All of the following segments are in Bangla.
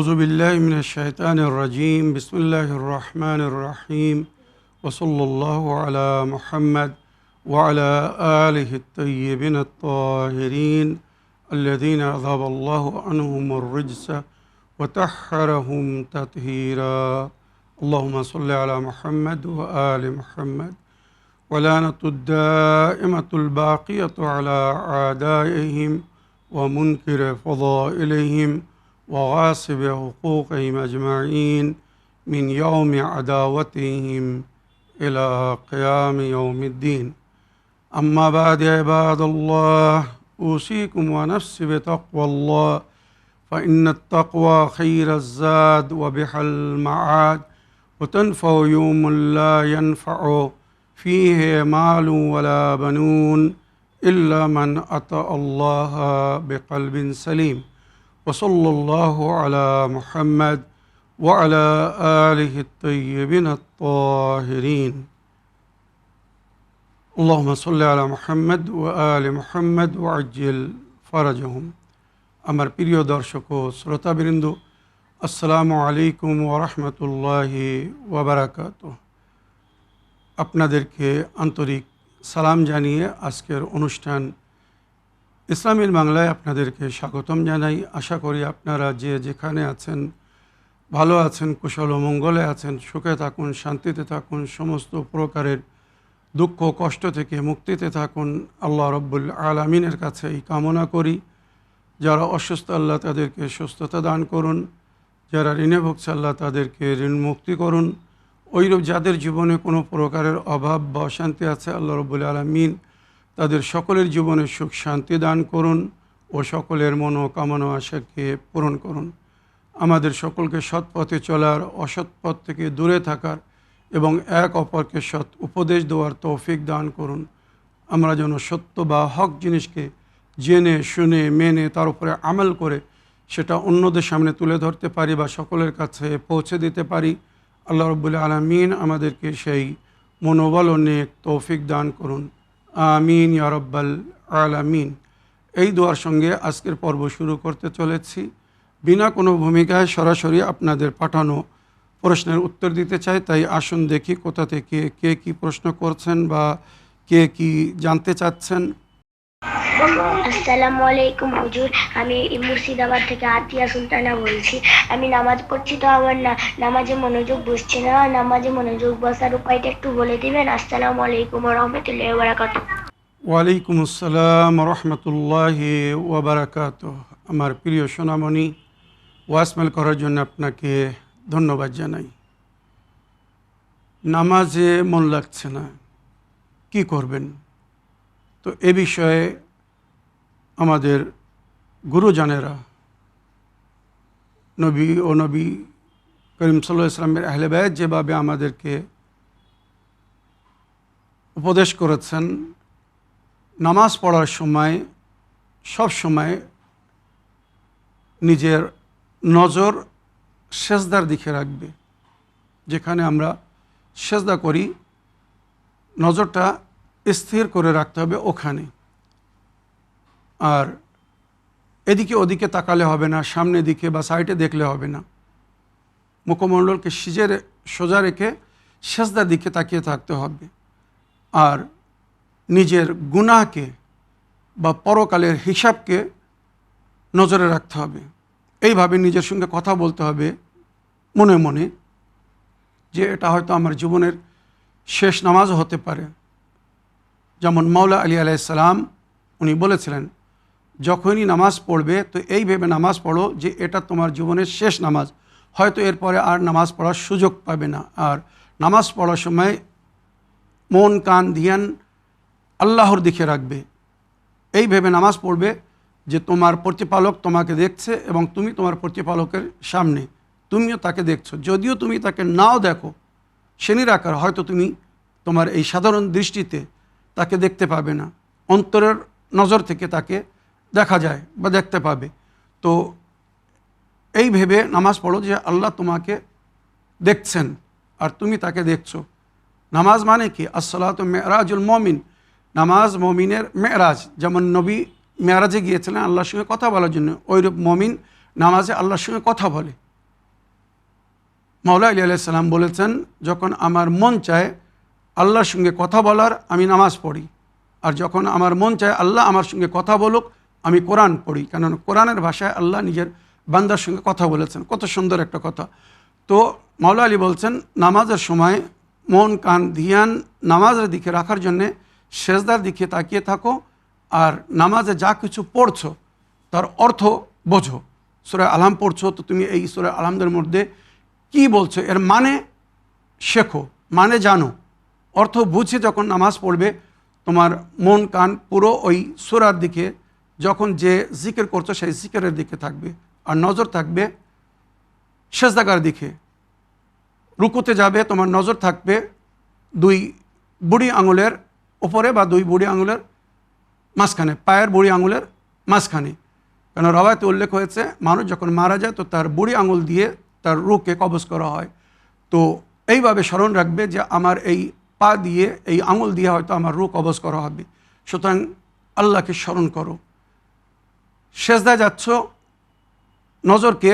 أعوذ بالله من الشيطان الرجيم بسم الله الرحمن الرحيم وصلى الله على محمد وعلى آله الطيبين الطاهرين الذين أذهب الله عنهم الرجس وطهرهم تطهيرا اللهم صل على محمد وآل محمد ولعنة الدائمة الباقية على أعدائهم ومنكر فضائلهم وغاصب حقوقهم أجمعين من يوم عداوتهم إلى قيام يوم الدين أما بعد عباد الله أوصيكم ونفسي بتقوى الله فإن التقوى خير الزاد وبها المعاد وتنفع يوم لا ينفع فيه مال ولا بنون إلا من أتى الله بقلب سليم وصلى الله على محمد وعلى آله الطيبين الطاهرين اللهم صل على محمد وآل محمد وعجل فرجهم আমার প্রিয় দর্শক ও শ্রোতাবৃন্দ আসসালামু আলাইকুম ওয়া রাহমাতুল্লাহি ওয়া বারাকাতুহু আপনাদেরকে আন্তরিক সালাম জানিয়ে আজকের অনুষ্ঠান ইসলামিল বাংলায় আপনাদেরকে স্বাগতম জানাই। আশা করি আপনারা যে যেখানে আছেন ভালো আছেন, কুশল ও মঙ্গলে আছেন, সুখে থাকুন, শান্তিতে থাকুন, সমস্ত প্রকারের দুঃখ কষ্ট থেকে মুক্তিতে থাকুন। আল্লাহ রব্বুল আলামিনের কাছে এই কামনা করি। যারা অসুস্থ আল্লাহ তাদেরকে সুস্থতা দান করুন, যারা ঋণে ভুগছে আল্লাহ তাদেরকে ঋণ মুক্তি করুন। ওইরূপ যাদের জীবনে কোনো প্রকারের অভাব বা অশান্তি আছে আল্লাহ রব্বুল আলামিন তাদের সকলের জীবনে সুখ শান্তি দান করুন ও সকলের মনোকামনা আশাকে পূরণ করুন। আমাদের সকলকে সৎ পথে চলার, অসৎ পথ থেকে দূরে থাকার এবং এক অপরকে সৎ উপদেশ দেওয়ার তৌফিক দান করুন। আমরা যেন সত্য বা হক জিনিসকে জেনে শুনে মেনে তার উপরে আমল করে সেটা অন্যদের সামনে তুলে ধরতে পারি বা সকলের কাছে পৌঁছে দিতে পারি। আল্লাহ রব্বুল আলামিন আমাদেরকে সেই মনোবল ও নেক তৌফিক দান করুন। আমিন ইয়া রাব্বাল আলামিন। এই দোয়ার সঙ্গে আজকের পর্ব শুরু করতে চলেছি। বিনা কোনো ভূমিকায় সরাসরি আপনাদের পাঠানো প্রশ্নের উত্তর দিতে চাই। তাই আসুন দেখি কোথা থেকে কে কি প্রশ্ন করছেন বা কে কি জানতে চাচ্ছেন। আসসালামু আলাইকুম হুজুর, আমি মুর্শিদাবাদ থেকে আতিয়া সুলতানা বলছি। আমি নামাজ পড়ছি তো আমার নামাজে মনোযোগ বসছে না। নামাজে মনোযোগ বসার উপায়টা একটু বলে দিবেন। আসসালামু আলাইকুম ওয়া রাহমাতুল্লাহি ওয়া বারাকাতুহু। ওয়ালাইকুম আসসালাম ওয়া রাহমাতুল্লাহি ওয়া বারাকাতুহু। আমার প্রিয় সোনামণি, ওয়াসমেল করার জন্য আপনাকে ধন্যবাদ জানাই। নামাজে মন লাগছে না, কি করবেন? তো এ বিষয়ে আমাদের গুরুজনেরা নবী ও নবী করিম সাল্লাল্লাহু আলাইহি ওয়াসাল্লামের আহলে বায়ত যেভাবে আমাদেরকে উপদেশ করেছেন, নামাজ পড়ার সময় সব সময় নিজের নজর সেজদার দিকে রাখবে। যেখানে আমরা সেজদা করি নজরটা স্থির করে রাখতে হবে ওখানে। আর এদিকে ওদিকে তাকালে হবে না, সামনের দিকে বা সাইডে দেখলে হবে না। মুখমণ্ডলকে সোজা রেখে সেজদার দিকে তাকিয়ে থাকতে হবে। আর নিজের গুনাহকে বা পরকালের হিসাবকে নজরে রাখতে হবে। এইভাবে নিজের সঙ্গে কথা বলতে হবে মনে মনে যে এটা হয়তো আমার জীবনের শেষ নামাজও হতে পারে। যেমন মাওলা আলী আলাইহিস সালাম উনি বলেছিলেন, যখনই নামাজ পড়বে তো এই ভেবে নামাজ পড়ো যে এটা তোমার জীবনের শেষ নামাজ, হয়তো এরপরে আর নামাজ পড়ার সুযোগ পাবে না। আর নামাজ পড়ার সময় মন কান ধ্যান আল্লাহর দিকে রাখবে। এই ভেবে নামাজ পড়বে যে তোমার প্রতিপালক তোমাকে দেখছে এবং তুমি তোমার প্রতিপালকের সামনে, তুমিও তাকে দেখছো। যদিও তুমি তাকে নাও দেখো সে নিরাকার, হয়তো তুমি তোমার এই সাধারণ দৃষ্টিতে তাকে দেখতে পাবে না, অন্তরের নজর থেকে তাকে দেখা যায় বা দেখতে পাবে। তো এই ভেবে নামাজ পড়ো যে আল্লাহ তোমাকে দেখছেন আর তুমি তাকে দেখছো। নামাজ মানে কি? আসসালাতু মেরাজুল মুমিন, নামাজ মমিনের মেরাজ। যেমন নবী মেরাজে গিয়েছিলেন আল্লাহর সঙ্গে কথা বলার জন্য, ওইরূপ মমিন নামাজে আল্লাহর সঙ্গে কথা বলে। মাওলা আলী আলাইহিস সালাম বলেছেন, যখন আমার মন চায় আল্লাহর সঙ্গে কথা বলার, আমি নামাজ পড়ি, আর যখন আমার মন চায় আল্লাহ আমার সঙ্গে কথা বলুক, আমি কোরআন পড়ি। কেননা কোরআনের ভাষায় আল্লাহ নিজের বান্দার সঙ্গে কথা বলেছেন। কত সুন্দর একটা কথা। তো মাওলা আলী বলছেন, নামাজের সময় মন কান ধিয়ান নামাজের দিকে রাখার জন্যে সেজদার দিকে তাকিয়ে থাকো, আর নামাজে যা কিছু পড়ছো তার অর্থ বোঝো। সূরা আলহাম পড়ছো, তো তুমি এই সূরা আলহামদের মধ্যে কি বলছো এর মানে শেখো, মানে জানো। অর্থ বুঝে যখন নামাজ পড়বে, তোমার মন কান পুরো ওই সূরার দিকে, যখন যে জিকির করছো সেই জিকিরের দিকে থাকবে, আর নজর থাকবে সেজদাগার দিকে। রুকুতে যাবে, তোমার নজর থাকবে দুই বুড়ি আঙুলের ওপরে বা দুই বুড়ি আঙুলের মাঝখানে, পায়ের বুড়ি আঙুলের মাঝখানে। কেন রওয়ায়াতে উল্লেখ হয়েছে, মানুষ যখন মারা যায় তো তার বুড়ি আঙুল দিয়ে তার রুকে কবজ করা হয়। তো এইভাবে স্মরণ রাখবে যে আমার এই পা দিয়ে, এই আঙুল দিয়ে হয়তো আমার রু কবজ করা হবে। সুতরাং আল্লাহকে স্মরণ করো। সেজদায় যাচ্ছ, নজরকে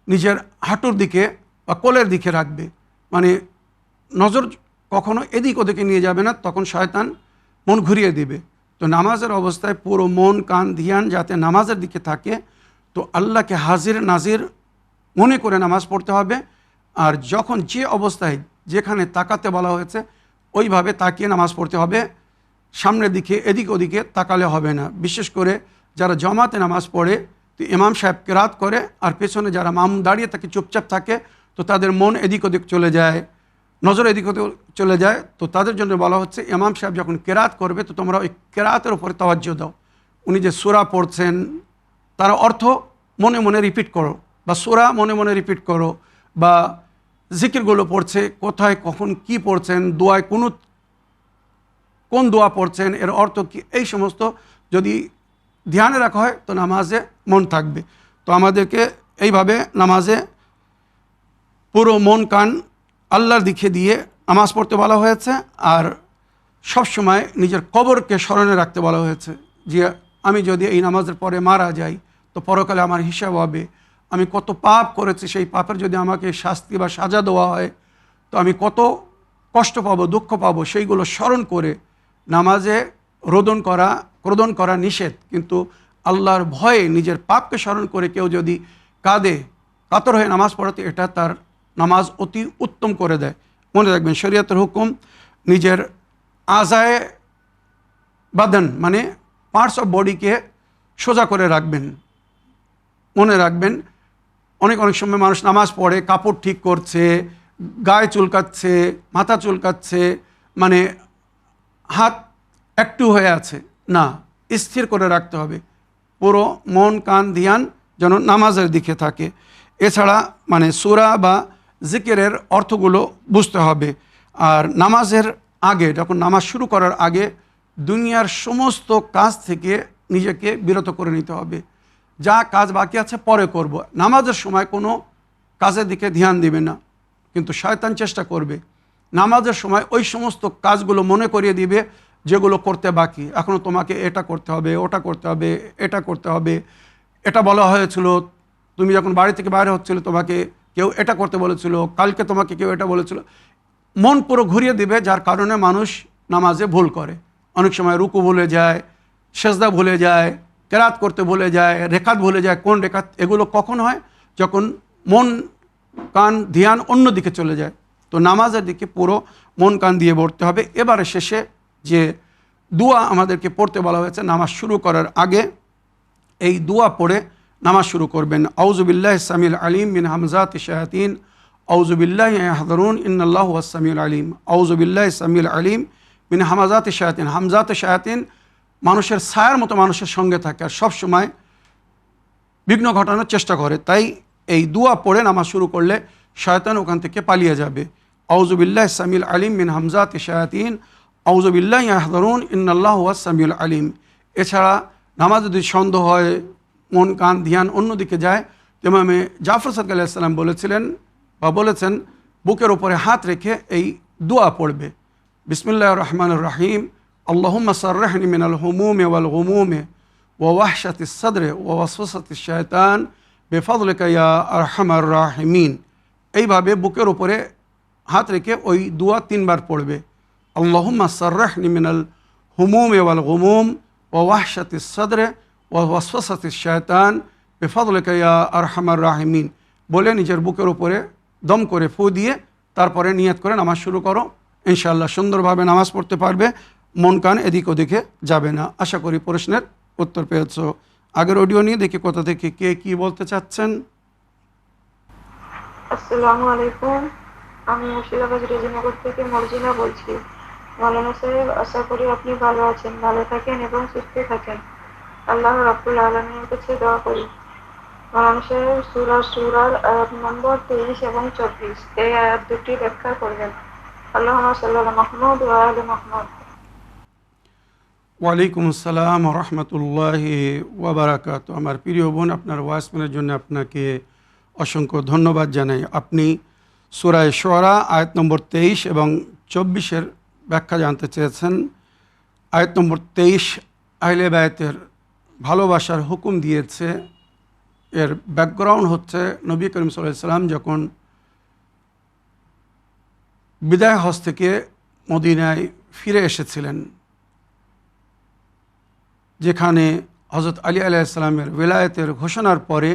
নিজের হাঁটুর দিকে বা কোলের দিকে রাখবে, মানে নজর কখনো এদিক ওদিকে নিয়ে যাবে না, তখন শয়তান মন ঘুরিয়ে দিবে। তো নামাজের অবস্থায় পুরো মন কান ধ্যান যাতে নামাজের দিকে থাকে, তো আল্লাহকে হাজির নাজির মনে করে নামাজ পড়তে হবে। আর যখন যে অবস্থায় যেখানে তাকাতে বলা হয়েছে ওইভাবে তাকিয়ে নামাজ পড়তে হবে, সামনের দিকে এদিক ওদিকে তাকালে হবে না। বিশেষ করে যারা জমাতে নামাজ পড়ে, তো ইমাম সাহেব কেরাত করে আর পেছনে যারা মামুম দাঁড়িয়ে থাকে চুপচাপ থাকে, তো তাদের মন এদিক ওদিক চলে যায়, নজর এদিক ওদিক চলে যায়। তো তাদের জন্য বলা হচ্ছে, ইমাম সাহেব যখন কেরাত করবে তো তোমরা ওই কেরাতের উপরে তাওয়াজ্জুহ দাও। উনি যে সূরা পড়ছেন তার অর্থ মনে মনে রিপিট করো, বা সূরা মনে মনে রিপিট করো, বা জিকিরগুলো পড়ছে কোথায় কখন কি পড়ছেন, দোয়ায় কোন দোয়া পড়ছেন, এর অর্থ কি, এই সমস্ত যদি ধ্যানে রাখা হয় তো নামাজে মন থাকবে। তো আমাদেরকে এইভাবে নামাজে পুরো মন কান আল্লাহর দিকে দিয়ে নামাজ পড়তে বলা হয়েছে। আর সব সময় নিজের কবরকে স্মরণে রাখতে বলা হয়েছে, যে আমি যদি এই নামাজের পরে মারা যাই তো পরকালে আমার হিসাব হবে, আমি কত পাপ করেছি, সেই পাপের যদি আমাকে শাস্তি বা সাজা দেওয়া হয় তো আমি কত কষ্ট পাবো, দুঃখ পাবো, সেইগুলো স্মরণ করে নামাজে ক্রোধন করা নিষেধ। কিন্তু আল্লাহর ভয়ে নিজের পাপকে স্মরণ করে কেউ যদি কাতর হয়ে নামাজ পড়াতে, এটা তার নামাজ অতি উত্তম করে দেয়। মনে রাখবেন, শরীয়তের হুকুম নিজের আজায়ে বাদন মানে পার্টস অফ বডিকে সোজা করে রাখবেন। মনে রাখবেন, অনেক সময় মানুষ নামাজ পড়ে কাপড় ঠিক করছে, গায়ে চুলকাচ্ছে, মাথা চুলকাচ্ছে, মানে হাত একটু হয়ে আছে, না, স্থির করে রাখতে হবে। পুরো মন কান ধ্যান যেন নামাজের দিকে থাকে। এছাড়া মানে সূরা বা জিকিরের অর্থগুলো বুঝতে হবে। আর নামাজের আগে, যখন নামাজ শুরু করার আগে দুনিয়ার সমস্ত কাজ থেকে নিজেকে বিরত করে নিতে হবে। যা কাজ বাকি আছে পরে করব, নামাজের সময় কোনো কাজের দিকে ধ্যান দিবে না। কিন্তু শয়তান চেষ্টা করবে নামাজের সময় ওই সমস্ত কাজগুলো মনে করিয়ে দিবে যেগুলো করতে বাকি, এখনও তোমাকে এটা করতে হবে, ওটা করতে হবে, এটা করতে হবে, এটা বলা হয়েছিল, তুমি যখন বাড়ি থেকে বাইরে হচ্ছিল তোমাকে কেউ এটা করতে বলেছিল, কালকে তোমাকে কেউ এটা বলেছিল। মন পুরো ঘুরিয়ে দিবে, যার কারণে মানুষ নামাজে ভুল করে। অনেক সময় রুকু ভুলে যায়, সেজদা ভুলে যায়, কেরাত করতে ভুলে যায়, রেখাত ভুলে যায়। কোন রেখাত? এগুলো কখন হয়? যখন মন কান ধ্যান অন্যদিকে চলে যায়। তো নামাজের দিকে পুরো মন কান দিয়ে পড়তে হবে। এবারে শেষে যে দোয়া আমাদেরকে পড়তে বলা হয়েছে নামাজ শুরু করার আগে, এই দোয়া পড়ে নামাজ শুরু করবেন। আউযু বিল্লাহি সামিল আলিম মিন হামজাতি শায়াতিন, আউযু বিল্লাহি ইয়াহযুরুন ইন্নাল্লাহু হুয়াস সামিউল আলিম, আউযু বিল্লাহি সামিল আলিম মিন হামাজাতি শায়াতিন। হামজাতি শায়াতিন মানুষের ছায়ার মতো মানুষের সঙ্গে থাকে আর সবসময় বিঘ্ন ঘটানোর চেষ্টা করে। তাই এই দোয়া পড়ে নামাজ শুরু করলে শয়তান ওখান থেকে পালিয়ে যাবে। আউযু বিল্লাহি সামিল আলিম মিন হামজাতি শায়াতিন, আউযু বিল্লাহি ইয়াহযুরুন ইন্নাল্লাহু হুয়াস সামিউল আলিম। এছাড়া নামাজ যদি সন্দেহ হয়, মন কান ধ্যান অন্যদিকে যায়, ইমামে জাফর সাদিক আলাইহিস সালাম বলেছেন বুকের উপরে হাত রেখে এই দোয়া পড়বে, বিসমিল্লাহির রহমানির রহিম, আল্লাহুম্মা সাররিহনি মিনাল হুমুমি ওয়াল গুমুমি ওয়া ওয়াহশাতিস সাদরি ওয়া ওয়াসওয়াসাতিশ শায়তান বেফাদলিকা ইয়া আরহামার রাহিমিন। এইভাবে বুকের উপরে হাত রেখে ওই দুয়া 3 বার পড়বে। আল্লাহুম্মা সাররিহনি মিনাল হুমুমি ওয়াল গুমুম ওয়া ওয়াহশাতিস সাদরে ওয়া ওয়াসওয়াসাতিশ শায়তান বেফাদলিকা ইয়া আরহামার রাহিমিন বলে নিজের বুকের উপরে দম করে ফু দিয়ে তারপরে নিয়ত করে নামাজ শুরু করো। ইনশাআল্লাহ সুন্দরভাবে নামাজ পড়তে পারবে, মন কান এদিক ওদিকে যাবে না। আশা করি প্রশ্নের উত্তর পেয়েছ। আগের অডিও নিয়ে দেখি কোথা থেকে কে কি বলতে চাচ্ছেন। আসসালামু আলাইকুম, আমি মুর্শিদাবাদ রেজিনগর থেকে মর্জিনা বলছি। মাওলানা সাহেব, আশা করি আপনি ভালো আছেন, ভালো থাকেন এবং সুস্থ থাকেন। আল্লাহ রাব্বুল আলামিনের কাছে দোয়া করি। মাওলানা সাহেব, সূরার আয়াত নম্বর 23 এবং 24 এই আয়াত দুটি ব্যাখ্যা করবেন। আল্লাহুম্মা সাল্লি আলা মুহাম্মদ ওয়া আলি মুহাম্মদ। ওয়ালাইকুম আসসালাম রহমতুল্লাহি ওয়াবারাকাত। আমার প্রিয় বোন, আপনার ওয়াইসম্যানের জন্য আপনাকে অসংখ্য ধন্যবাদ জানাই। আপনি সূরা শুআরা আয়াত নম্বর 23 এবং 24 ব্যাখ্যা জানতে চেয়েছেন। আয়াত নম্বর 23 আহলে বায়তের ভালোবাসার হুকুম দিয়েছে। এর ব্যাকগ্রাউন্ড হচ্ছে নবী করিম সাল্লাল্লাহু আলাইহি ওয়াসাল্লাম যখন বিদায় হজ থেকে মদিনায় ফিরে এসেছিলেন, যেখানে হযরত আলী আলাইহিস সালামের ওলায়াতের ঘোষণার পরে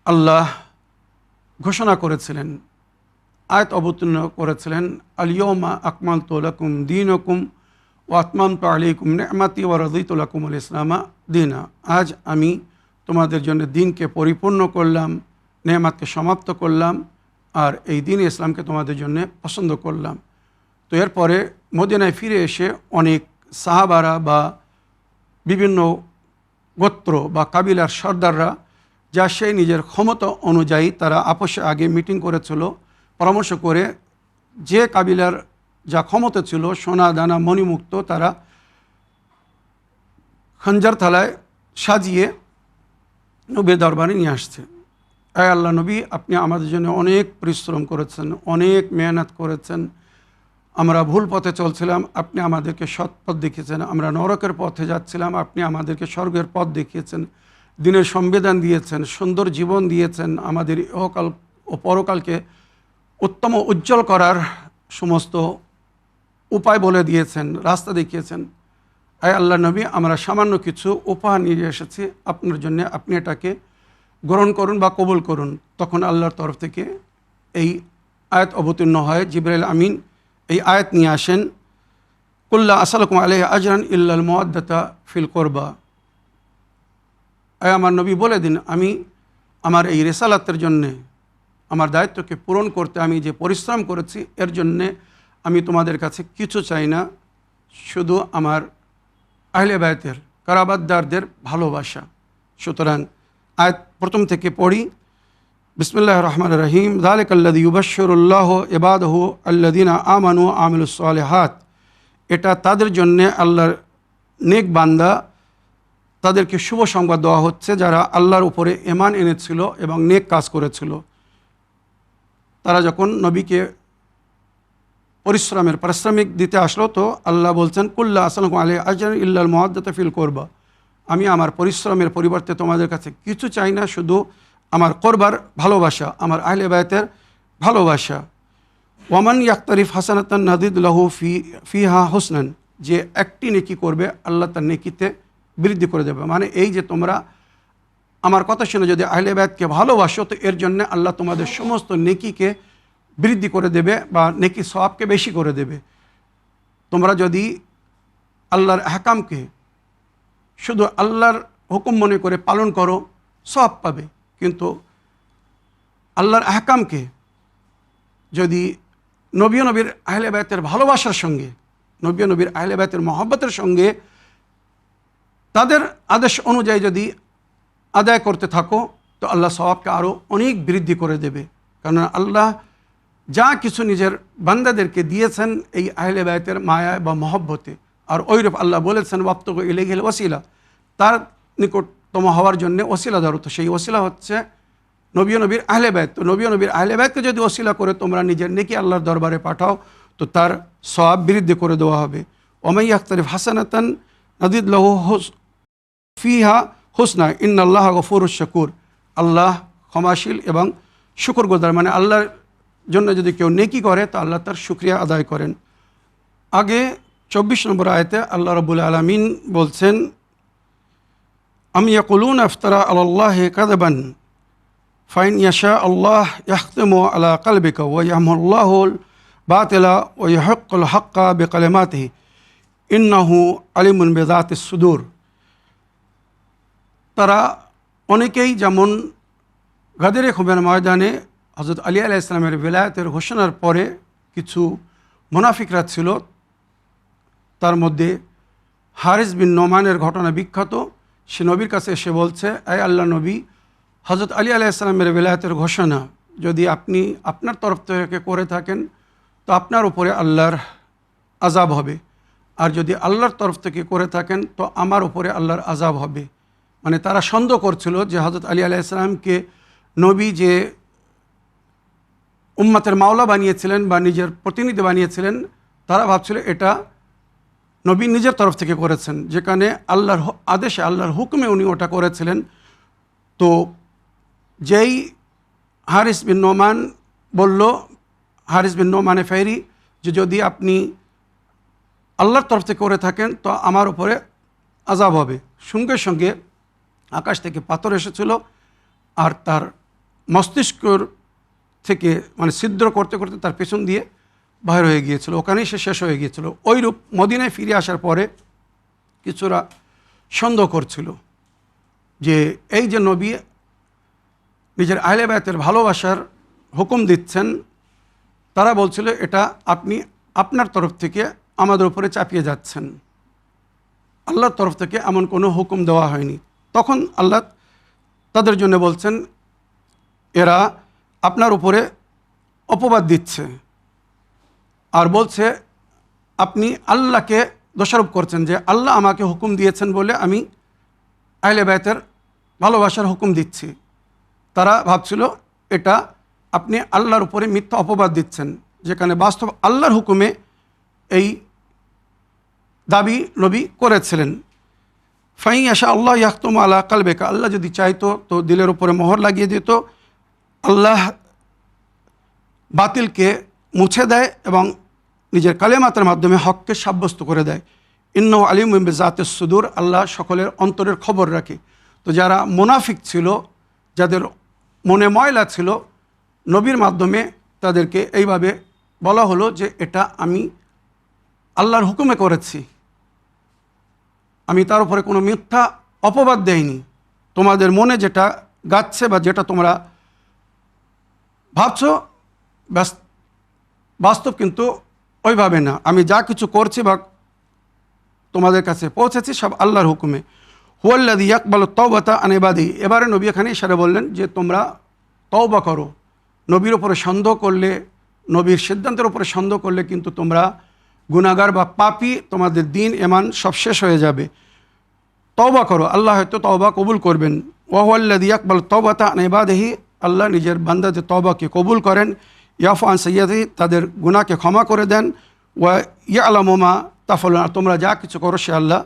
আল্লাহ ঘোষণা করেছিলেন, আয়াত অবতীর্ণ করেছিলেন, আল-ইয়াওমা আকমালতু লাকুম দীনাকুম ওয়া আতমামতু আলাইকুম নি'মাতি ওয়া রাদিতু লাকুমুল ইসলামা দীনা। আজ আমি তোমাদের জন্য দিনকে পরিপূর্ণ করলাম, নেয়ামতকে সমাপ্ত করলাম, আর এই দিন ইসলামকে তোমাদের জন্য পছন্দ করলাম। তো এরপরে মদিনায় ফিরে এসে অনেক সাহাবারা বা বিভিন্ন গোত্র বা কাবিলার সর্দাররা যা সেই নিজের ক্ষমতা অনুযায়ী তারা আপোষে আগে মিটিং করেছিল, পরামর্শ করে যে কাবিলার যা ক্ষমতা ছিল সোনা দানা মণিমুক্ত তারা খঞ্জার থালায় সাজিয়ে নবীর দরবারে নিয়ে আসছে। আয় আল্লাহ নবী, আপনি আমাদের জন্য অনেক পরিশ্রম করেছেন, অনেক মেহনত করেছেন, আমরা ভুল পথে চলছিলাম, আপনি আমাদেরকে সৎ পথ দেখিয়েছেন, আমরা নরকের পথে যাচ্ছিলাম, আপনি আমাদেরকে স্বর্গের পথ দেখিয়েছেন, দিনের সংবিধান দিয়েছেন, সুন্দর জীবন দিয়েছেন, আমাদের ইহকাল ও পরকালকে উত্তম উজ্জ্বল করার সমস্ত উপায় বলে দিয়েছেন, রাস্তা দেখিয়েছেন। আয় আল্লাহ নবী, আমরা সামান্য কিছু উপহার নিয়ে এসেছি আপনার জন্য, আপনি এটাকে গ্রহণ করুন বা কবুল করুন। তখন আল্লাহর তরফ থেকে এই আয়াত অবতীর্ণ হয়। জিবরাইল আমিন এই আয়াত নিয়ে আসেন, কুল্লা আসালকুম আলাইহি আজরান ইল্লাল মুওয়াদ্দাতা ফিল কুরবা। আয় আমার নবী বলে দিন, আমি আমার এই রিসালাতের জন্যে, আমার দায়িত্বকে পূরণ করতে আমি যে পরিশ্রম করেছি এর জন্যে আমি তোমাদের কাছে কিছু চাই না, শুধু আমার আহলে বায়তের কারাবাতদারদের ভালোবাসা। সুতরাং আয়াত প্রথম থেকে পড়ি। বিসমিল্লাহির রহমানির রহিম। যালিকাল্লাযী ইউবাশশিরুল্লাহু ইবাদাহু আল্লাযীনা আমানু ওয়া আমিলুস সালিহাত। এটা তাদের জন্যে আল্লাহর নেক বান্দা, তাদেরকে শুভ সংবাদ দেওয়া হচ্ছে যারা আল্লাহর উপরে ঈমান এনেছিল এবং নেক কাজ করেছিল। তারা যখন নবীকে পারিশ্রমিক দিতে আসলো, তো আল্লাহ বলছেন, কুল্লা আসালকুম আলাইহি আজরান ইল্লাল মুওয়াদ্দাতা ফিল কুরবা। আমি আমার পরিশ্রমের পরিবর্তে তোমাদের কাছে কিছু চাই না, শুধু আমার করবার ভালোবাসা, আমার আহলে বায়তের ভালোবাসা। ওয়ামান ইয়াক্তারিফ হাসানাতান নাজিদ লাহু ফিহা হুসনান। যে একটি নেকি করবে আল্লাহ তার নেকিতে বৃদ্ধি করে দেবে। মানে এই যে তোমরা আমার কথা শুনে যদি আহলে বায়তকে ভালোবাসো, তো এর জন্য আল্লাহ তোমাদের সমস্ত নেকিকে বৃদ্ধি করে দেবে বা নেকি সওয়াবকে বেশি করে দেবে। তোমরা যদি আল্লাহর আহকামকে শুধু আল্লাহর হুকুম মনে করে পালন করো, সওয়াব পাবে। কিন্তু আল্লাহর আহকামকে যদি নবীর আহলে বায়তের ভালোবাসার সঙ্গে, নবীর আহলে বায়তের মহব্বতের সঙ্গে তাদের আদেশ অনুযায়ী যদি আদায় করতে থাকো, তো আল্লাহ সওয়াবকে আরও অনেক বৃদ্ধি করে দেবে। কারণ আল্লাহ যা কিছু নিজের বান্দাদেরকে দিয়েছেন এই আহলে বায়তের মায়া বা মহব্বতে, আর ওইরূপ আল্লাহ বলেছেন ওয়াবতাগু ইলাইহিল ওয়াসিলা, তার নিকটতম হওয়ার জন্য ওসিলা ধরো। তো সেই ওসিলা হচ্ছে নবীর আহলে বায়ত। তো নবীর আহলে বায়তকে যদি ওসিলা করে তোমরা নিজের নেকি আল্লাহর দরবারে পাঠাও, তো তার সওয়াব বৃদ্ধি করে দেওয়া হবে। ওমাই ইয়াক্তারিফ হাসানাতান নাজিদ লাহু ফিহা হুসনা ইন্নাল্লাহা গফুরুশ শাকুর। আল্লাহ ক্ষমাশীল এবং শুকরগুজার, মানে আল্লাহর জন্য যদি কেউ নেকি করে তো আল্লাহ তার শুকরিয়া আদায় করেন। আগে 24 নম্বর আয়াতে আল্লাহ রাব্বুল আলামিন বলছেন, আম ইয়াকুলুনা ইফতারা আলাল্লাহি কাযাবান ফাইন ইয়াশা আল্লাহ ইয়াখতিমু আলা কলবিকা ওয়া ইয়াহমুল্লাহুল বাতিলা ওয়া ইয়াহিক্কুল হাক্কা বিকালিমাতিহি ইন্নাহু আলিমুন বিযাতিস সুদূর। তারা অনেকেই যেমন গাদেরে খুমের ময়দানে হযরত আলী আলাইহিস সালামের বেলায়েতের ঘোষণার পরে কিছু মুনাফিকরা ছিল, তার মধ্যে হারিস বিন নোমানের ঘটনা বিখ্যাত। সে নবীর কাছে এসে বলছে, আয় আল্লাহ নবী, হযরত আলী আলাইহিস সালামের বেলায়েতের ঘোষণা যদি আপনি আপনার তরফ থেকে করে থাকেন তো আপনার উপরে আল্লাহর আযাব হবে, আর যদি আল্লাহর তরফ থেকে করে থাকেন তো আমার উপরে আল্লাহর আযাব হবে। মানে তারা সন্দেহ করছিল যে হযরত আলী আলাইহিস সালামকে নবী যে উম্মতের মাওলা বানিয়েছিলেন বা নিজের প্রতিনিধি বানিয়েছিলেন, তারা ভাবছিল এটা নবী নিজের তরফ থেকে করেছেন, যেখানে আল্লাহর আদেশে আল্লাহর হুকুমে উনি ওটা করেছিলেন। তো যেই হারিস বিন নোমান বলল, হারিস বিন নোমানে ফেরি, যে যদি আপনি আল্লাহর তরফ থেকে করে থাকেন তো আমার উপরে আযাব হবে, সঙ্গে সঙ্গে আকাশ থেকে পাথর এসেছিল আর তার মস্তিষ্কর থেকে মানে ছিদ্র করতে করতে তার পেছন দিয়ে বাইর হয়ে গিয়েছিল, ওখানেই সে শেষ হয়ে গিয়েছিল। ওইরূপ মদিনায় ফিরে আসার পরে কিছুরা সন্দেহ করছিল যে এই যে নবী নিজের আহলে বায়তের ভালোবাসার হুকুম দিচ্ছেন, তারা বলছিল এটা আপনি আপনার তরফ থেকে আমাদের উপরে চাপিয়ে যাচ্ছেন, আল্লাহর তরফ থেকে এমন কোনো হুকুম দেওয়া হয়নি। তখন আল্লাহ তাদের জন্য বলছেন, এরা আপনার উপরে অপবাদ দিচ্ছে আর বলছে আপনি আল্লাহকে দোষারোপ করছেন যে আল্লাহ আমাকে হুকুম দিয়েছেন বলে আমি আহলে বায়তের ভালোবাসার হুকুম দিচ্ছি। তারা ভাবছিল এটা আপনি আল্লাহর উপরে মিথ্যা অপবাদ দিচ্ছেন, যেখানে বাস্তব আল্লাহর হুকুমে এই দাবি নবী করেছিলেন। ফাইন আশা আল্লাহ ইয়াখতুম আলা কলবিকা, আল্লাহ যদি চাইতো তো দিলের উপরে মোহর লাগিয়ে দিত। আল্লাহ বাতিলকে মুছে দেয় এবং নিজের কালেমাতের মাধ্যমে হককে সাব্যস্ত করে দেয়। ইন্নাহু আলিমুন বিযাতিস সুদূর, আল্লাহ সকলের অন্তরের খবর রাখে। তো যারা মুনাফিক ছিল, যাদের মনে ময়লা ছিল, নবীর মাধ্যমে তাদেরকে এইভাবে বলা হলো যে এটা আমি আল্লাহর হুকুমে করেছি, আমি তার উপরে কোনো মিথ্যা অপবাদ দেইনি। তোমাদের মনে যেটা গাচ্ছে বা যেটা তোমরা ভাবছো বাস্তব কিন্তু ওইভাবে না, আমি যা কিছু করছি বা তোমাদের কাছে পৌঁছেছি সব আল্লাহর হুকুমে। হুয়াল্লাযী ইয়াকবালু তাওবাতা আন ইবাদিহি, এবারে নবী এখানে ইশারা বললেন যে তোমরা তওবা করো। নবীর উপরে সন্দেহ করলে, নবীর সিদ্ধান্তের উপরে সন্দেহ করলে কিন্তু তোমরা গুনাহগার বা পাপী, তোমাদের দিন ইমান সব শেষ হয়ে যাবে। তওবা করো, আল্লাহ হয়তো তওবা কবুল করবেন। ওয়া হুয়াল্লাযী ইয়াকবালু তাওবাতা আন ইবাদিহি, আল্লাহ নিজের বান্দাদের তওবাকে কবুল করেন। ইয়াফু আন সাইয়্যাতিহি, তাদের গুনাহকে ক্ষমা করে দেন। ওয়া ইয়ালামু মা তাফআলুন, তোমরা যা কিছু করো সে আল্লাহ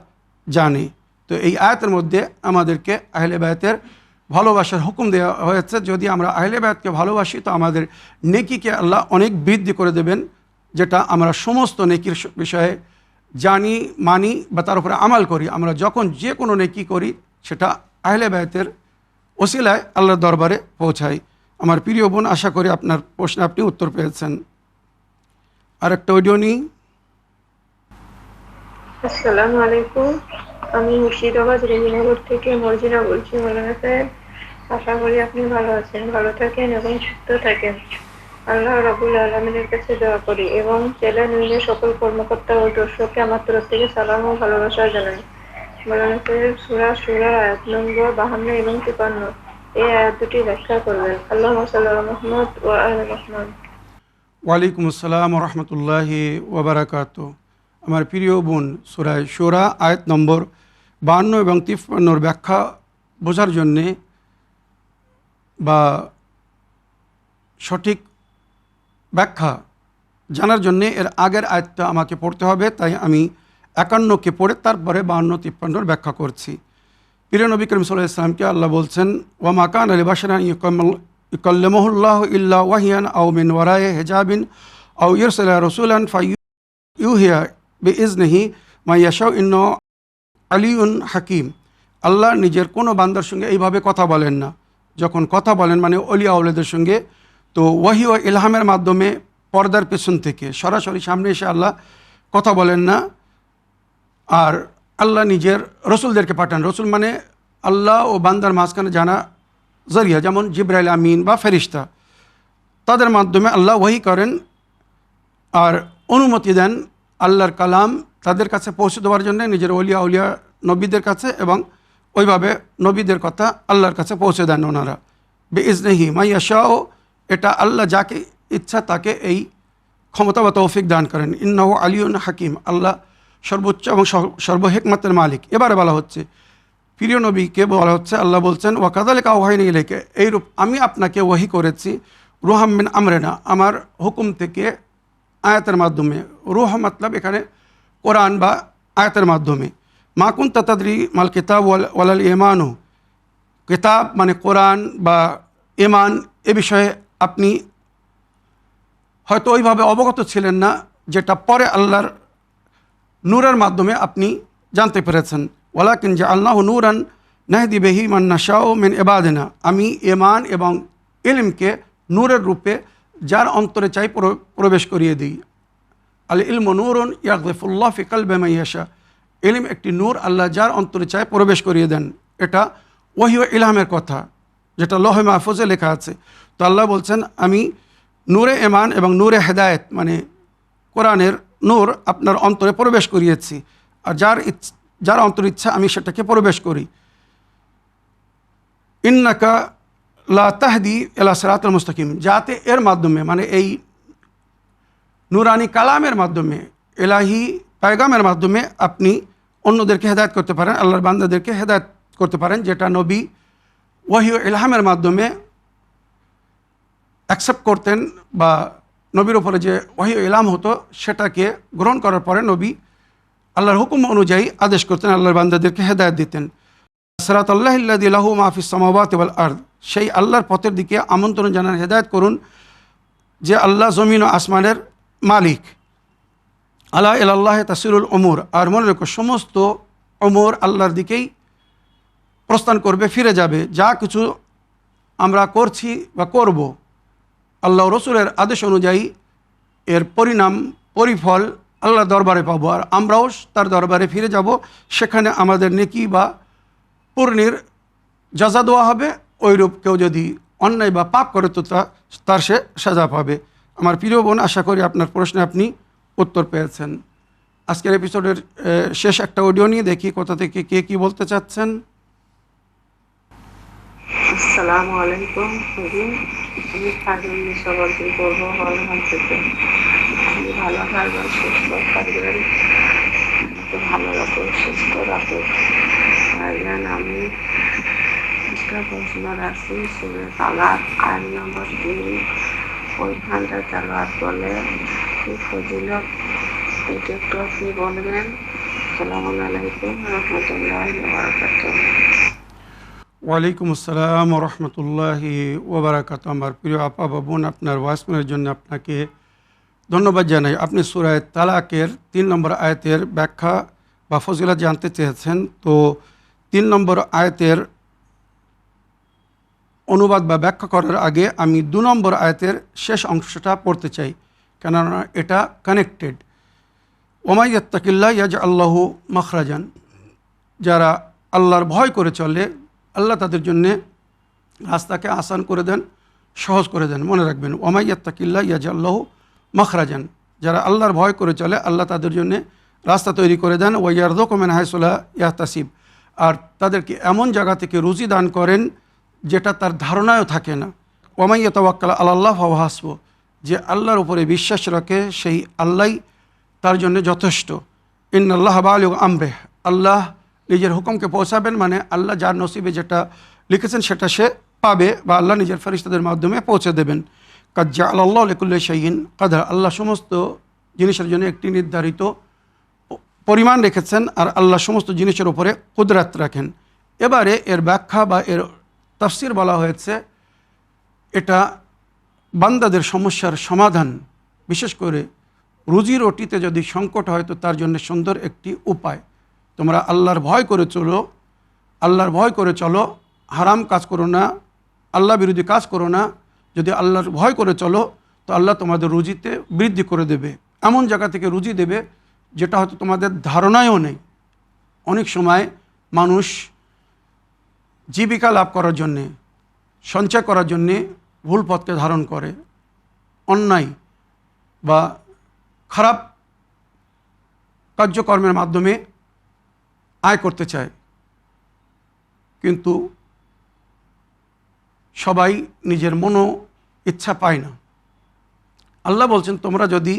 জানে। তো এই আয়াতের মধ্যে আমাদেরকে আহলে বায়তের ভালোবাসার হুকুম দেওয়া হয়েছে। যদি আমরা আহলে বায়তকে ভালোবাসি তো আমাদের নেকিকে আল্লাহ অনেক বৃদ্ধি করে দেবেন, যেটা আমরা সমস্ত নেকির বিষয়ে জানি, মানি বা তার উপরে আমাল করি। আমরা যখন যে কোনো নেকি করি সেটা আহলে বায়তের ওসিলায় আল্লাহর দরবারে পৌঁছাই। আমার প্রিয় বোন, আশা করি আপনার প্রশ্নে আপনি উত্তর পেয়েছেন। আর একটা অডিও নিই। আসসালামু আলাইকুম, আমি মুর্শিদাবাদ রেজিনগর থেকে মর্জিনা বলছি। মৌলানা সাহেব, আশা করি আপনি ভালো আছেন, ভালো থাকেন এবং সুস্থ থাকেন। আল্লাহ রাব্বুল আলামিনের কাছে দোয়া করি এবং চ্যানেল নিয়ে সকল কর্মকর্তা ও দর্শককে আমার তরফ থেকে সালাম ও ভালোবাসা জানাই। মৌলানা সাহেব, সূরা সূরা আয়াত নম্বর 52 এবং 53 এই আয়াত দুটি ব্যাখ্যা করবেন। আল্লাহুম্মা সাল্লি আলা মুহাম্মদ ওয়া আলি মুহাম্মদ। ওয়ালাইকুম আসসালাম ওয়া রাহমাতুল্লাহি ওয়া বারাকাতুহু। আমার প্রিয় বোন, সূরা শূরা আয়াত নম্বর 52 এবং 53 ব্যাখ্যা বোঝার জন্যে বা সঠিক ব্যাখ্যা জানার জন্যে এর আগের আয়াতটা আমাকে পড়তে হবে, তাই আমি 51কে পড়ে তারপরে 52-53 ব্যাখ্যা করছি। প্রিয় নবী করিম সাল্লাল্লাহু আলাইহি ওয়াসাল্লামকে আল্লাহ বলছেন, ওয়া মা কানা লিবাশারিন ইউকাল্লিমুহুল্লাহু ইল্লা ওয়াহিয়ান আও মিন ওয়ারাই হিজাবিন আও ইরসালা রাসূলান ফায়ুহিয়া বিইজনিহি মা ইয়াশাউ ইন্নাহু আলিয়্যুন হাকীম। আল্লাহ নিজের কোনো বান্দার সঙ্গে এইভাবে কথা বলেন না। যখন কথা বলেন মানে অলিয়া আউলিয়াদের সঙ্গে, তো ওয়াহি ও ইলহামের মাধ্যমে পর্দার পেছন থেকে সরাসরি সামনে এসে আল্লাহ কথা বলেন না। আর আল্লাহ নিজের রসুলদেরকে পাঠান। রসুল মানে আল্লাহ ও বান্দার মাঝখানে জানা জরিয়া, যেমন জিবরাইল আমিন বা ফেরিস্তা, তাদের মাধ্যমে আল্লাহ ওয়াহি করেন আর অনুমতি দেন আল্লাহর কালাম তাদের কাছে পৌঁছে দেওয়ার জন্য নিজের অলিয়া উলিয়া নবীদের কাছে, এবং ওইভাবে নবীদের কথা আল্লাহর কাছে পৌঁছে দেন ওনারা। বিইজনিহি মা ইয়াশাউ, এটা আল্লাহ যাকে ইচ্ছা তাকে এই ক্ষমতা বা তৌফিক দান করেন। ইন্নাহু আলিয়্যুন হাকীম, আল্লাহ সর্বোচ্চ এবং সর্বহিকমতের মালিক। এবারে বলা হচ্ছে প্রিয় নবীকে বলা হচ্ছে, আল্লাহ বলছেন ওয়া কাযালিকা আওহাইনা ইলাইকা, এইরূপ আমি আপনাকে ওয়াহি করেছি রুহাম মিন আমরিনা, আমার হুকুম থেকে আয়াতের মাধ্যমে। রুহ মতলব এখানে কোরআন বা আয়াতের মাধ্যমে। মা কুনতা তাদরি মাল কিতাব ওয়ালাল ঈমানু, কিতাব মানে কোরআন বা ঈমান, এ বিষয়ে আপনি হয়তো ওইভাবে অবগত ছিলেন না, যেটা পরে আল্লাহর নূরের মাধ্যমে আপনি জানতে পেরেছেন। ওয়ালাকিন জাআলনাহু নূরান নাহদি বিহি মান নাশাউ মিন ইবাদিনা, আমি ঈমান এবং ইলমকে নূরের রূপে যার অন্তরে চাই প্রবেশ করিয়ে দিই। আল ইলমু নূরুন ইয়াগযিফুল্লাহ ফি কলবি মান ইয়াশা, ইলম একটি নূর, আল্লাহ যার অন্তরে চায় প্রবেশ করিয়ে দেন। এটা ওহী ও ইলহামের কথা, যেটা লৌহে মাহফুজে লেখা আছে। তো আল্লাহ বলছেন আমি নূরে ঈমান এবং নূরে হেদায়েত মানে কোরআনের নূর আপনার অন্তরে প্রবেশ করিয়েছি, আর যার অন্তর ইচ্ছা আমি সেটাকে প্রবেশ করি। ইন্নাকা লা তাহদি ইলা সিরাতিল মুস্তাকিম, যাতে এর মাধ্যমে মানে এই নুরানি কালামের মাধ্যমে, এলাহি পায়গামের মাধ্যমে আপনি অন্যদেরকে হেদায়েত করতে পারেন, আল্লাহর বান্দাদেরকে হেদায়েত করতে পারেন, যেটা নবী ওয়াহী ও ইলহামের মাধ্যমে অ্যাকসেপ্ট করতেন, বা নবীর ওপরে যে ওয়াহী ও ইলহাম হতো সেটাকে গ্রহণ করার পরে নবী আল্লাহর হুকুম অনুযায়ী আদেশ করতেন, আল্লাহর বান্দাদেরকে হেদায়েত দিতেন। সিরাতাল্লাহিল্লাযী লাহু মা ফিস সামাওয়াতি ওয়াল আরদ, সেই আল্লাহর পথের দিকে আমন্ত্রণ জানান, হেদায়েত করুন, যে আল্লাহ জমিন ও আসমানের মালিক। আলা ইলাল্লাহি তাসিরুল উমুর, আর মনে রেখো সমস্ত উমুর আল্লাহর দিকেই প্রস্থান করবে, ফিরে যাবে। যা কিছু আমরা করছি বা করব আল্লাহ রসুলের আদেশ অনুযায়ী এর পরিণাম পরিফল আল্লাহর দরবারে পাবো, আর আমরাও তার দরবারে ফিরে যাব। সেখানে আমাদের নেকি বা পূর্ণের যাজা দেওয়া হবে। ওইরূপ কেউ যদি অন্যায় বা পাপ করে তো তার সে সাজা পাবে। আমার প্রিয় বোন, আশা করি আপনার প্রশ্নে আপনি উত্তর পেয়েছেন। আজকের এপিসোডের শেষ একটা অডিও নিয়ে দেখি কোথা থেকে কে কী বলতে চাচ্ছেন। আসসালামু আলাইকুম হুজুর, আমি ফাজল নিশাবর্তী করব হলমান থেকে। আমি ভালো থাকবেন, সুস্থ থাকবেন, ভালো রাখুন, সুস্থ রাখুন। ভাইজান, আমি একটা প্রশ্ন রাখছি, সুরে তালাক আইন নম্বর 3 ওইখানটা তালাক বলে কি ফজিলত, এটা একটু আপনি বলবেন। আসসালামু আলাইকুম রহমতুল্লাহি ওয়া বারাকাতুহু। ওয়ালাইকুম আসসালাম রহমতুল্লাহি ওবরাকাত। আমার প্রিয় আপা বা বোন, আপনার ওয়াইসমের জন্য আপনাকে ধন্যবাদ জানাই। আপনি সূরা তালাকের 3 নম্বর আয়াতের ব্যাখ্যা বা ফজিলত জানতে চেয়েছেন। তো 3 নম্বর আয়াতের অনুবাদ বা ব্যাখ্যা করার আগে আমি 2 নম্বর আয়াতের শেষ অংশটা পড়তে চাই, কেননা এটা কানেক্টেড। ওমা ইয়াত্তাকিল্লাহ ইয়াজআল্লাহু মাখরাজান, যারা আল্লাহর ভয় করে চলে আল্লাহ তাদের জন্যে রাস্তাকে আসান করে দেন, সহজ করে দেন। মনে রাখবেন, ওমা ইয়াত্তাকিল্লাহ ইয়াজআল্লাহু মাখরাজান, যারা আল্লাহর ভয় করে চলে আল্লাহ তাদের জন্যে রাস্তা তৈরি করে দেন। ওয়া ইয়ারযুকু মিন হাইসু লা ইয়াহতাসিব, আর তাদেরকে এমন জায়গা থেকে রুজি দান করেন যেটা তার ধারণায়ও থাকে না। ওয়া মান ইয়াতাওয়াক্কাল আলাল্লাহ ফাহুয়া হাসবুহ, যে আল্লাহর উপরে বিশ্বাস রাখে সেই আল্লাহই তার জন্য যথেষ্ট। ইন্নাল্লাহা বালিগু আমরিহি, আল্লাহ নিজের হুকুমকে পৌঁছাবেন, মানে আল্লাহ যার নসিবে যেটা লিখেছেন সেটা সে পাবে, বা আল্লাহ নিজের ফেরেশতাদের মাধ্যমে পৌঁছে দেবেন। কাদ জাআলাল্লাহু লিকুল্লি শাইইন কাদরা, আল্লাহ সমস্ত জিনিসের জন্য একটি নির্ধারিত পরিমাণ রেখেছেন, আর আল্লাহ সমস্ত জিনিসের উপরে কুদরত রাখেন। এবারে এর ব্যাখ্যা বা এর তাফসির বলা হয়েছে, এটা বান্দাদের সমস্যার সমাধান, বিশেষ করে রুজি রুটিতে যদি সংকট হয় তো তার জন্য সুন্দর একটি উপায়। তোমরা আল্লাহর ভয় করে চলো, আল্লাহর ভয় করে চলো, হারাম কাজ করো না, আল্লাহ বিরোধী কাজ করো না। যদি আল্লাহর ভয় করে চলো তো আল্লাহ তোমাদের রুজিতে বৃদ্ধি করে দেবে, এমন জায়গা থেকে রুজি দেবে যেটা হয়তো তোমাদের ধারণায়ও নেই। অনেক সময় মানুষ জীবিকা লাভ করার জন্যে, সঞ্চয় করার জন্যে ভুল পথকে ধারণ করে, অন্যায় বা খারাপ কার্যকর্মের মাধ্যমে আয় করতে চায়, কিন্তু সবাই নিজের মনো ইচ্ছা পায় না। আল্লাহ বলছেন, তোমরা যদি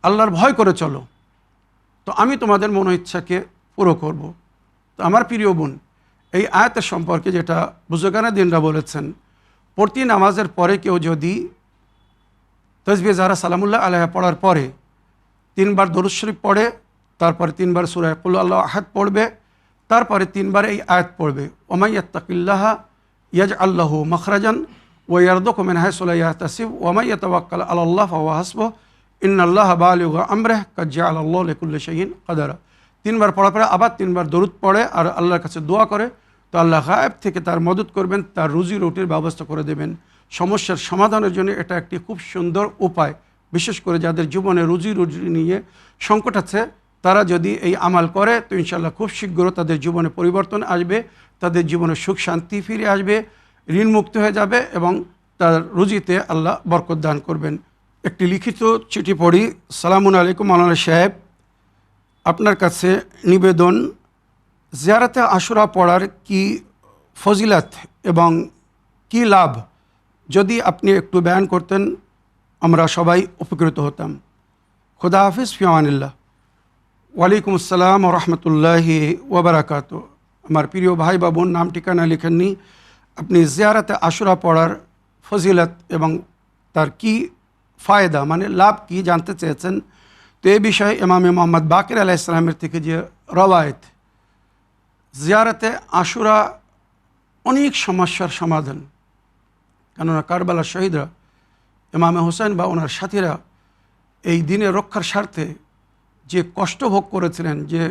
আল্লাহর ভয় করে চলো তো আমি তোমাদের মনো ইচ্ছাকে পুরো করব। তো আমার প্রিয় বোন, এই আয়াতের সম্পর্কে যেটা বুজুর্গানে দিনরা বলেছেন, প্রতি নামাজের পরে কেউ যদি তসবিহ জাহরা সালামুল্লাহ আলাইহা পড়ার পরে 3 বার দরুদ শরীফ পড়ে, তারপরে 3 বার সূরা কুল আল্লাহু আহাদ পড়বে, তারপরে 3 বার এই আয়াত পড়বে, ওয়া ইয়াত্তাকিল্লাহা ইয়াজআল লাহু মাখরাজান ওয়া ইয়ারযুকহু মিন হাইসু লা ইয়াহতাসিব ওয়া মান ইয়াতাওয়াক্কাল আলাল্লাহ ফাহুয়া হাসবুহ ইন্নাল্লাহা বালিগু আমরিহি ক্বাদ জাআলাল্লাহু লিকুল্লি শাইইন কাদারা। 3 বার পড়ার পরে আবার 3 বার দরুদ পড়ে আর আল্লাহর কাছে দোয়া করে, তো আল্লাহ গায়েব থেকে তার মদত করবেন, তার রুজি রুটির ব্যবস্থা করে দেবেন। সমস্যার সমাধানের জন্য এটা একটি খুব সুন্দর উপায়। বিশেষ করে যাদের জীবনে রুজি রুটি নিয়ে সংকট আছে, তারা যদি এই আমাল করে তো ইনশাআল্লাহ খুব শীঘ্র তাদের জীবনে পরিবর্তন আসবে, তাদের জীবনে সুখ শান্তি ফিরে আসবে, ঋণ মুক্ত হয়ে যাবে এবং তার রুজিতে আল্লাহ বরকত দান করবেন। একটি লিখিত চিঠি পড়ি। সালামুন আলাইকুম মাওলানা সাহেব, আপনার কাছে নিবেদন, জিয়ারতে আশুরা পড়ার কি ফজিলত এবং কি লাভ যদি আপনি একটু বয়ান করতেন, আমরা সবাই উপকৃত হতাম। খুদা হাফিজ, ফি আমানিল্লাহ। ওয়ালাইকুম আসসালাম ওয়া রাহমাতুল্লাহি ওয়া বারাকাতুহু। আমার প্রিয় ভাই বা বোন, নাম ঠিকানা লিখেননি, আপনি জিয়ারতে আশুরা পড়ার ফজিলত এবং তার কি ফায়দা মানে লাভ কি জানতে চেয়েছেন। তো এই বিষয়ে ইমামে মোহাম্মদ বাকির আলাইহিস সালামের থেকে যে রওয়ায়েত, জিয়ারতে আশুরা অনেক সমস্যার সমাধান। কেননা কারবালার শহীদরা ইমামে হোসেন বা ওনার সাথীরা এই দিনের রক্ষার স্বার্থে যে কষ্ট ভোগ করেছিলেন, যে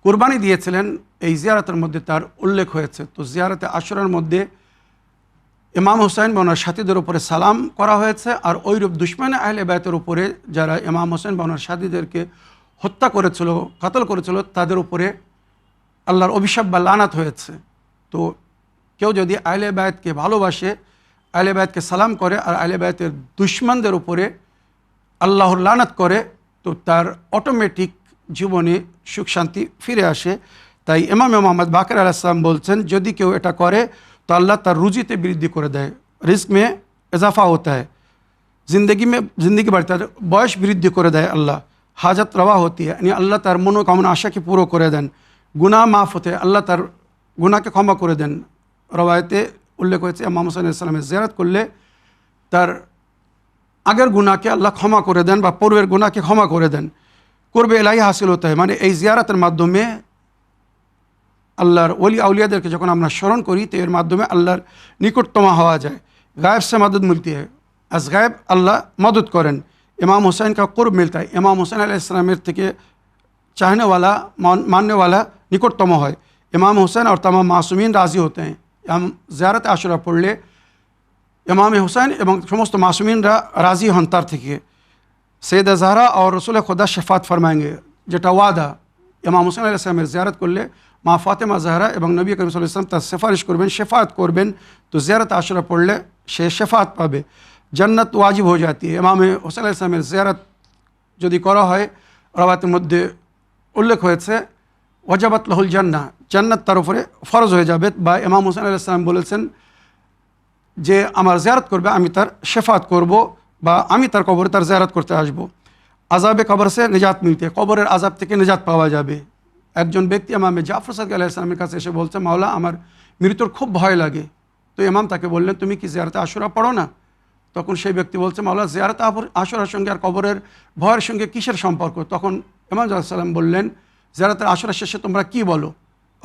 কুরবানি দিয়েছিলেন, এই জিয়ারতের মধ্যে তার উল্লেখ হয়েছে। তো জিয়ারতে আশুরার মধ্যে ইমাম হোসেন বা ওনার সাথীদের উপরে সালাম করা হয়েছে, আর ওইরূপ দুশমনে আহলে বাইতের উপরে যারা ইমাম হোসেন বা ওনার সাথীদেরকে হত্যা করেছিল, কাতল করেছিল, তাদের উপরে আল্লাহর অভিশাপ বা লানাত হয়েছে। তো কেউ যদি আহলে বাইতকে ভালোবাসে, আহলে বাইতকে সালাম করে আর আহলে বাইতের দুশমনদের উপরে আল্লাহর লানাত করে, তো তার অটোমেটিক জীবনে সুখ শান্তি ফিরে আসে। তাই ইমাম মোহাম্মদ বাকির আলাইহিস সালাম বলছেন, যদি কেউ এটা করে तो अल्लाह तार रुजीते वृद्धि कर दे, रिस्क में इजाफा होता है, ज़िंदगी बढ़ता है, बयस वृद्धि कर दे, अल्लाह हाजत रवा होती है, यानी अल्लाह तार मनोकामना आशा के पूरा कर दें, गुनाह माफ़ होते हैं, अल्लाह तार गुनाह के क्षमा कर दें। रवायते उल्लेख होते इमाम हुसैन अलैहिस सालामेर जियारत करले तार आगेर गुनाहके अल्लाह क्षमा कर दें बा पूर्वेर गुनाहके क्षमा कर दें, कुर्बे इलाही हासिल होता है। माने এই জিয়ারতের মাধ্যমে আল্লাহর ওলি আউলিয়াদেরকে যখন আমরা স্মরণ করি তো এর মাধ্যমে আল্লাহর নিকটতম হওয়া যায়। गायब से मदद मिलती है, अज गायब अल्लाह मदद करें। इमाम हुसैन का कुर्ब मिलता है, इमाम हुसैन अलैहिस्सलामेर থেকে चाहने वाला मानने वाला निकटतम है। इमाम हुसैन और तमाम मासूमीन राज़ी होते हैं। हम ज़ियारत आशुरा पढ़ले इमाम हुसैन एवं समस्त मासूमीनरा राज़ी हन तार থেকে। सैयदा ज़हरा और रसूल खुदा शफात फरमाएंगे, যেটা ওয়াদা। ইমাম হুসেন আলাইহিস সালামের জিয়ারত করলে মা ফাতেমা জাহরা এবং নবী করিম সাল্লাল্লাহু আলাইহি ওয়াসাল্লাম তার সিফারিশ করবেন, শেফাত করবেন। তো জিয়ারত আশুরা পড়লে সে শেফাত পাবে, জান্নাত ওয়াজিব হয়ে যাতি। ইমাম হুসেন আলাইহিস সালামের জিয়ারত যদি করা হয়, রাওয়াতের মধ্যে উল্লেখ হয়েছে ওয়াজাবাত লাহুল জান্নাহ, জান্নাত তার উপরে ফরজ হয়ে যাবে। বা ইমাম হুসেন আলাইহিস সালাম বলেছেন যে আমার জিয়ারত করবে আমি তার শেফাত করব বা আমি তার কবরে তার জিয়ারত করতে আসব। আযাবে কবর সে নিজাত মিলতে, কবরের আযাব থেকে নিজাত পাওয়া যাবে। একজন ব্যক্তি ইমামে জাফর সাদিক আলাইহিস সালামের কাছে এসে বলছে, মাওলা আমার মৃত্যুর খুব ভয় লাগে। তো ইমাম তাকে বললেন, তুমি কি জিয়ারতে আশুরা পড়ো না? তখন সেই ব্যক্তি বলছে, মাওলা জিয়ারতে আশুরার সঙ্গে আর কবরের ভয়ের সঙ্গে কিসের সম্পর্ক? তখন ইমাম সাল্লাল্লাহু আলাইহি ওয়াসাল্লাম বললেন, জিয়ারতের আশুরা শেষে তোমরা কি বলো?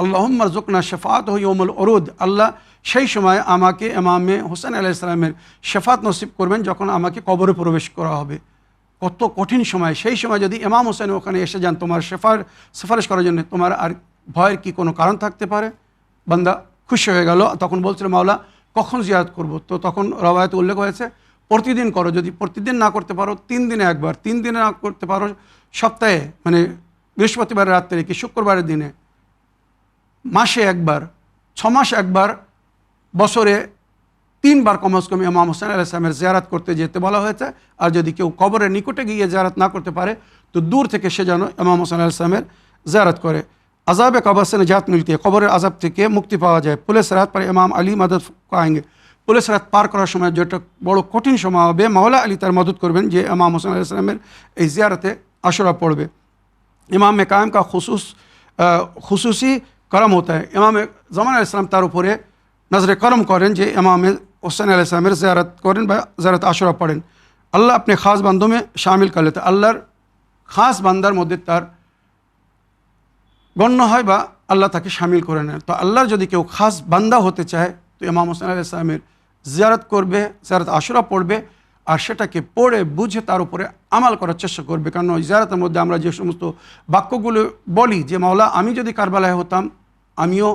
আল্লাহুম্মা রযুকনা শাফাআতাহু ইয়াউমুল উরুদ, আল্লাহ সেই সময় আমাকে ইমামে হোসেন আলাইহিস সালামের শাফাত নসিব করবেন যখন আমাকে কবরে প্রবেশ করা হবে। কত কঠিন সময়! সেই সময় যদি ইমাম হোসেন ওখানে এসে যান তোমার সুপারিশ করার জন্য, তোমার আর ভয়ের কি কোনো কারণ থাকতে পারে? বান্দা খুশি হয়ে গেল, তখন বলছিল মাওলা কখন জিয়ারত করব? তো তখন রওয়ায়াতে উল্লেখ হয়েছে প্রতিদিন করো, যদি প্রতিদিন না করতে পারো 3 দিনে একবার, 3 দিনে না করতে পারো সপ্তাহে, মানে বৃহস্পতিবারের রাত্রে কি শুক্রবারের দিনে, মাসে একবার, 6 মাস একবার, বছরে 3 বার কমস কম ইমাম হোসেন আলাইহিস সালামের জিয়ারত করতে যেতে বলা হয়েছে। আর যদি কেউ কবরের নিকটে গিয়ে জিয়ারত না করতে পারে তো দূর থেকে সে যেন ইমাম হোসেন আলাইহিস সালামের জিয়ারত করে। আযাবে কবর से निजात मिलती है, কবরের আযাব থেকে মুক্তি পাওয়া যায়। পুলিশ রাত পর ইমাম আলী মদদ পাएंगे, পুলিশ রাত পার করার সময় যেটা বড় কঠিন সময় হবে, মাওলা আলী তার মদত করবেন যে ইমাম হোসেন আলাইহিস সালামের এই জিয়ারতে আশুরা পড়বে। ইমাম কায়েম কা খুসুসি করম হতা है, ইমাম জামান আলাইহিস সালাম তার উপরে নজরে করম করেন যে ইমাম হোসেন আলাইহিস সালামের জিয়ারত করেন বা জিয়ারত আশুরা পড়েন। আল্লাহ আপনি খাস বান্দোं में शामिल कर लेते, আল্লাহর খাস বান্দার মধ্যে তার গণ্য হয় বা আল্লাহ তাকে শামিল করে নেন। তো আল্লাহর যদি কেউ খাস বান্দা হতে চায় তো ইমাম হোসেন আলাইহিস সালামের জিয়ারত করবে, জিয়ারত আশুরা পড়বে, আর সেটাকে পড়ে বুঝে তার উপরে আমাল করার চেষ্টা করবে। কারণ ওই জিয়ারতের মধ্যে আমরা যে সমস্ত বাক্যগুলো বলি যে মাওলা আমি যদি কারবালায় হতাম আমিও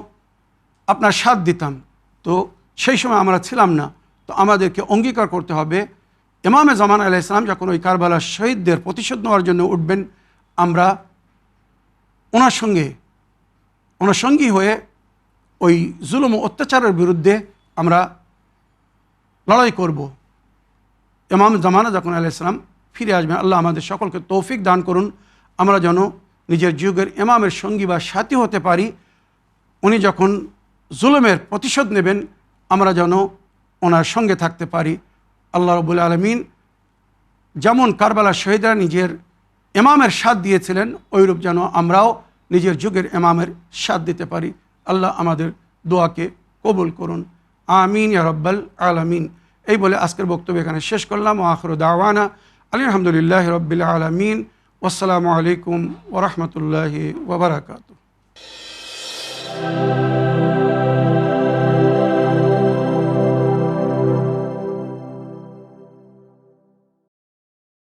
আপনার সাথ দিতাম, তো সেই সময় আমরা ছিলাম না, তো আমাদেরকে অঙ্গীকার করতে হবে ইমামে জামান আলাইহিস সালাম যখন ওই কারবালার শহীদদের প্রতিশোধ নেওয়ার জন্য উঠবেন, আমরা ওনার সঙ্গী হয়ে ওই জুলুম ও অত্যাচারের বিরুদ্ধে আমরা লড়াই করব। ইমাম জামানা যখন আলাইহিস সালাম ফিরে আসবেন, আল্লাহ আমাদের সকলকে তৌফিক দান করুন, আমরা যেন নিজের যুগের ইমামের সঙ্গী বা সাথী হতে পারি। উনি যখন জুলুমের প্রতিশোধ নেবেন আমরা যেন ওনার সঙ্গে থাকতে পারি। আল্লাহ রাব্বুল আলামিন যেমন কারবালার শহীদরা নিজের ইমামের সাথ দিয়েছিলেন, ওইরূপ যেন আমরাও নিজের যুগের ইমামের সাথ দিতে পারি। আল্লাহ আমাদের দোয়াকে কবুল করুন, আমিন ইয়া রাব্বাল আলামিন। এই বলে আজকের বক্তব্য এখানে শেষ করলাম। ওয়া আখিরু দাওয়ানা আলহামদুলিল্লাহি রাব্বিল আলামিন, ওয়াসসালামু আলাইকুম ওয়া রাহমাতুল্লাহি ওয়া বারাকাতুহু।